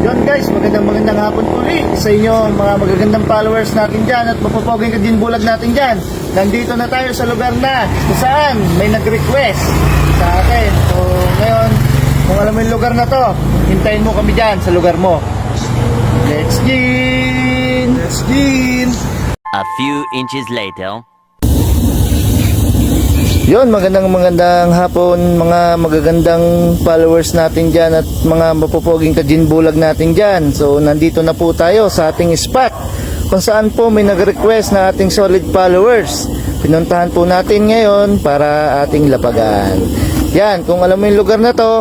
Yun guys, magandang hapon uli sa inyo mga magagandang followers natin dyan at mapapoging ka din bulag natin dyan. Nandito na tayo sa lugar na kung saan may nag-request sa akin. So ngayon, kung alam mo yung lugar na to, hintayin mo kami dyan sa lugar mo. Let's gin! Let's gin! A few inches later. Yun, magandang hapon mga magagandang followers natin dyan at mga mapupoging kajinbulag natin dyan. So nandito na po tayo sa ating spot kung saan po may nag-request na ating solid followers. Pinuntahan po natin ngayon para ating lapagan. Yan, kung alam mo yung lugar na to,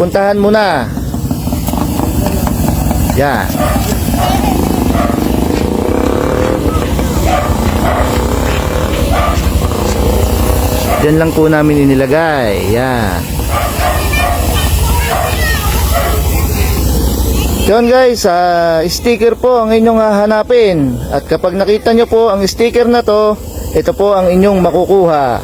puntahan mo na. Yan. Diyan lang po namin inilagay. Yan. Yun guys, sticker po ang inyong hahanapin. At kapag nakita nyo po ang sticker na to, ito po ang inyong makukuha.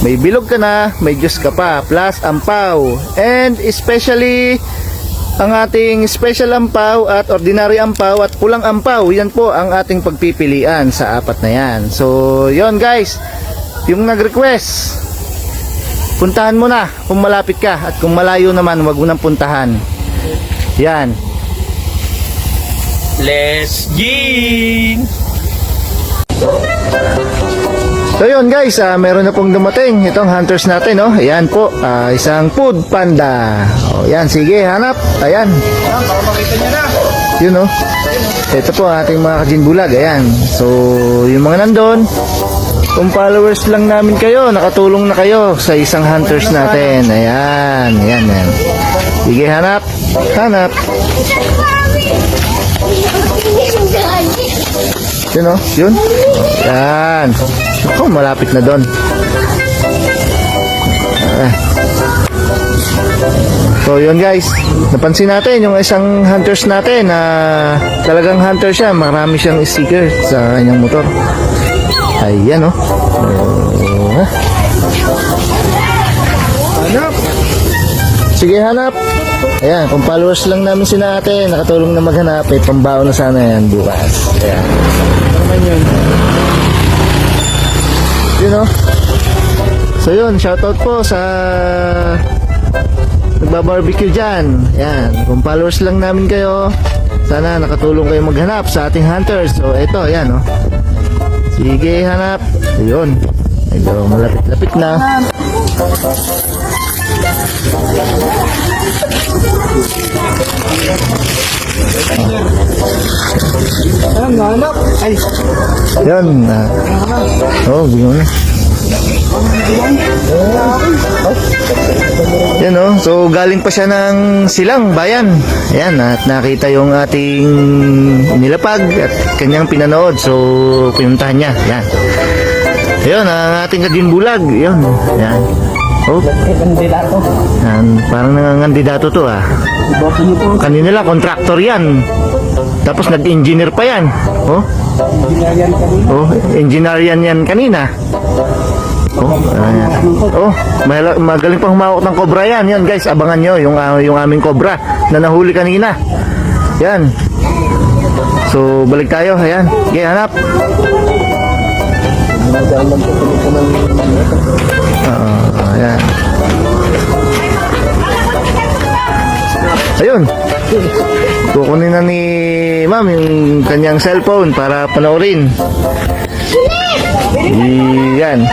May bilog ka na, may juice ka pa, plus ampaw. And especially ang ating special ampaw at ordinary ampaw at pulang ampaw, yan po ang ating pagpipilian sa apat na yan. So yon guys, yung nag-request, puntahan mo na kung malapit ka, at kung malayo naman wag mo nang puntahan. Yan. Let's gin! So yun guys, meron na pong dumating itong hunters natin, no? Ayan po, isang food panda. O yan, sige, hanap. Ayan. Para makita nyo na. Yun, no? Ito po ang ating mga kajinbulag. Ayan. So, yung mga nandun, kung followers lang namin kayo, nakatulong na kayo sa isang hunters natin. Ayan, ayan, ayan. Sige, hanap. Hanap. Yun, no? Yun. Ayan. Oh, malapit na doon. So yun guys, napansin natin yung isang hunters natin na talagang hunter siya, marami siyang sticker sa kanyang motor. Ayan, oh. Hanap! Sige, hanap. Ayan, kung followers lang namin si natin, nakatulong na maghanap, eh, pambaon na sana yan bukas. Ayan. Ano naman yun? You know? So yun, shoutout po sa nagbabarbecue dyan. Yan, kung followers lang namin kayo, sana nakatulong kayo maghanap sa ating hunters. So ito, yan, oh. Sige, hanap. Ayun, medyo malapit-lapit na. Hanap! Ay! Yan. Oh, bigyan na. Yan, oh. So galing pa siya ng Silang Bayan. Ayan, at nakita yung ating nilapag at kanyang pinanood. So pinuntahan niya. Yan. Ayun, ang ating kajinbulag. Yan. Yan. Oh. Kandidato. Yan. Parang nangangandidato to, ah. Iboto niyo po. Kanina lang, contractor yan. Tapos nag-engineer pa yan. Oh. Ginagayan kami. Oh, engineer yan kanina. Oh, ayan. Oh, magaling pang humawak ng cobra yan. Yan guys, abangan nyo yung aming cobra na nahuli kanina. Yan. So, balik tayo. Ayan. Okay, hanap. Ayan. Ayun. Kukunin na ni ma'am yung kanyang cellphone para panoorin. Yan.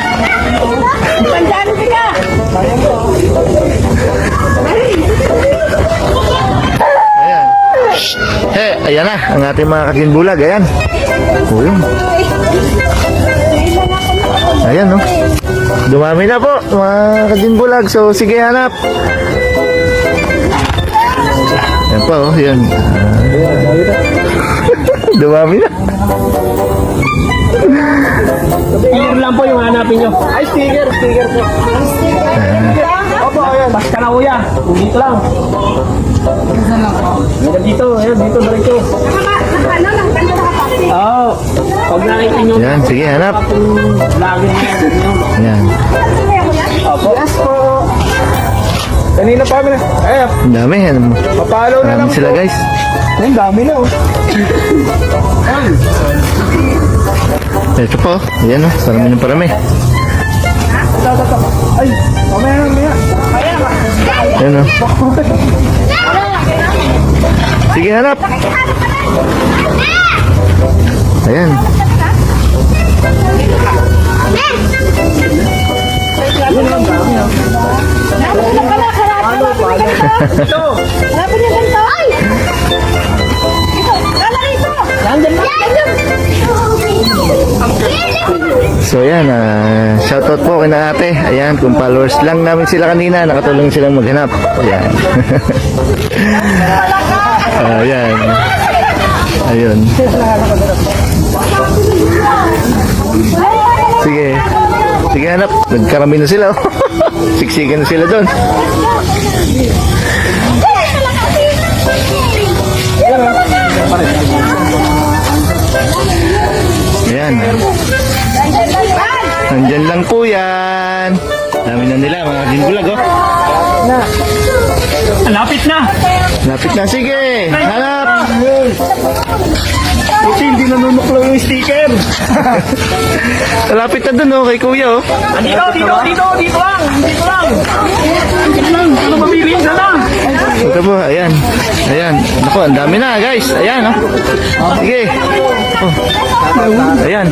Ayan. Ayan na ang ating mga kajinbulag. Ayan. O yun. Ayan, no. Dumami na po mga kajinbulag. So sige, hanap. Ayan po, oh, yun. Dumami na. Sticker lang po yung hanapin nyo. Ay, sticker po. Opo, ayan. Basta na kuya. Dito lang. Dito, ayan, dito na rin ito. Oo. Pag nakita nyo. Yan, sige, hanap. Lagi na yan. Yan. Opo. Yes po. Kanina pa kami na. Eh, Ang dami. Ano mo? papalo na lang Marami sila po. guys. Ang dami na oh. Ito po. Ayan o. Parami ng parami. Ay, mamaya na, mamaya. Ayan o. Sige, hanap. Ayan. Ito. Hanapin niyo ganito. Ay! Ito, kala rito. Nandun ba? So ayan, shoutout po kay na ate. Ayan, kung followers lang namin sila kanina, nakatulong silang maghanap. Ayan. Ayan. Ayun. Sige. Sige, hanap. Nagkarami na sila. Siksikan na sila doon. Ayan. Nandyan lang po yan. Dami na nila, mga ginbulag, oh. Lapit na. Lapit na, sige. Hanap. Kasi hindi nanunuklaw yung sticker. Lapit na dun, oh, kay kuya, oh. Dito lang. Dito lang. Ano mabili na lang. Ito po, ayan. Ayan. Naku, ang dami na, guys. Ayan, oh. Sige. Oh. Ayan.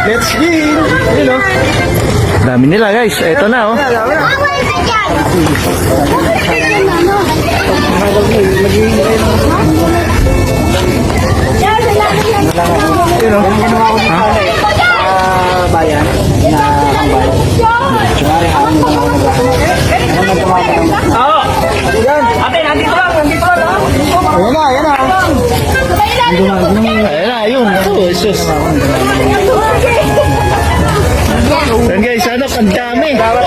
Let's win. Ayun oh. Dami nila, guys. Ito na, oh. Ayun, oh. Bayan. Oo. Ate, nandito lang. Ayan na. Ayan na, ayun. Ito, Jesus. Ayan, guys. Ano, ang dami. Ayan.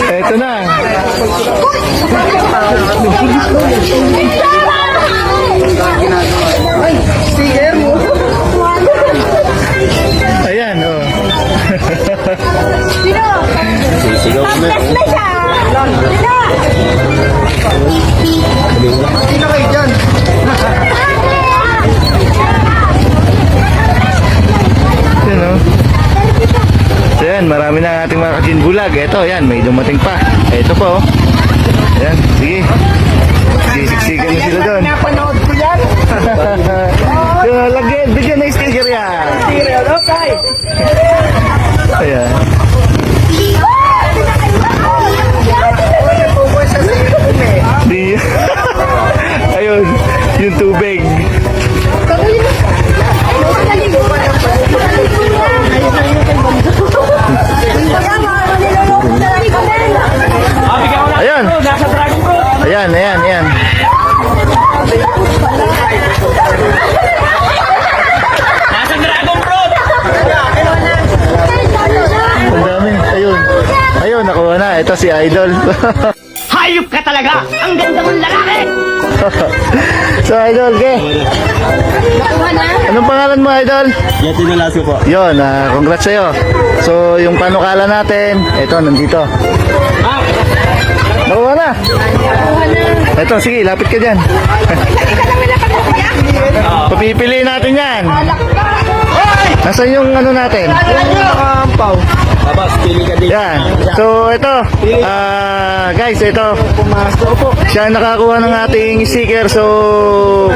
Ito na. Sticker mo. Ayan, oh. Hindi na kayo dyan. Ayan, oh. So, yan, marami na ang ating mga kakinbulag. Ito, yan, may dumating pa. Ito po, oh. Ayan, sige. Sisiksikan na sila doon. Napanood ko yan. So, lagyan, bigyan ng sticker yan. Sticker, okay. Ayan. Di, ayun, yung tubig. Ayan. Nasa Dragon Fruit. Ayan, ayan, ayan. Nasa Dragon Fruit. Ang dami. Ayun. Ayun, nakuha na. Ito si Idol. Hayop ka talaga. Ang ganda mong lalaki. So, Idol, ke? Anong pangalan mo, Idol? Yati na laso po. Yun, congrats sa'yo. So, yung panukala natin, ito, nandito. Nakuha na. Ito, sige, lapit ka dyan. Papipiliin natin yan. Nasaan yung ano natin? Ampaw. Tapos, pili ka din. Yan. So, ito. Guys, ito. Siya ang nakakuha ng ating sticker. So,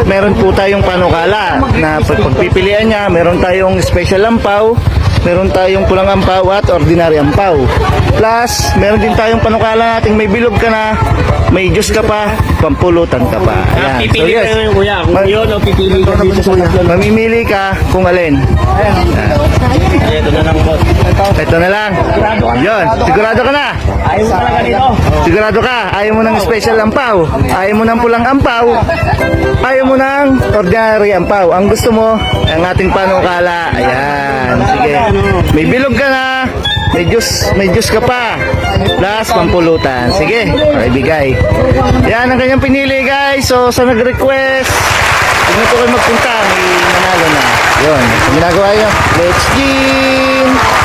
meron po tayong panukala na pagpipilian niya. Meron tayong special ampaw. Meron tayong pulang ampaw at ordinary ampaw. Plus, meron din tayong panukala nating may bilog ka na, may juice ka pa, pampulutan ka pa. Ayan. So, Pipili yes. ka ngayon, kuya. Kung yun o pipili ka dito sa tatlo. Mamimili ka kung alin. Ito na lang po. Ito na lang. Yun. Sigurado ka na. Ayaw mo talaga dito. Sigurado ka. Ayaw mo ng special ampaw. Ayaw mo ng pulang ampaw. Ayaw mo ng ordinary ampaw. Ang gusto mo, ang ating panukala. Ayan. Sige. May bilog ka na. May juice ka pa. plus pampulutan. Sige, ibigay. Yan ang kanyang pinili guys. So sa nag-request, kung po kayo magpunta, may manalo na. Yun, ginagawa nyo. Let's gin!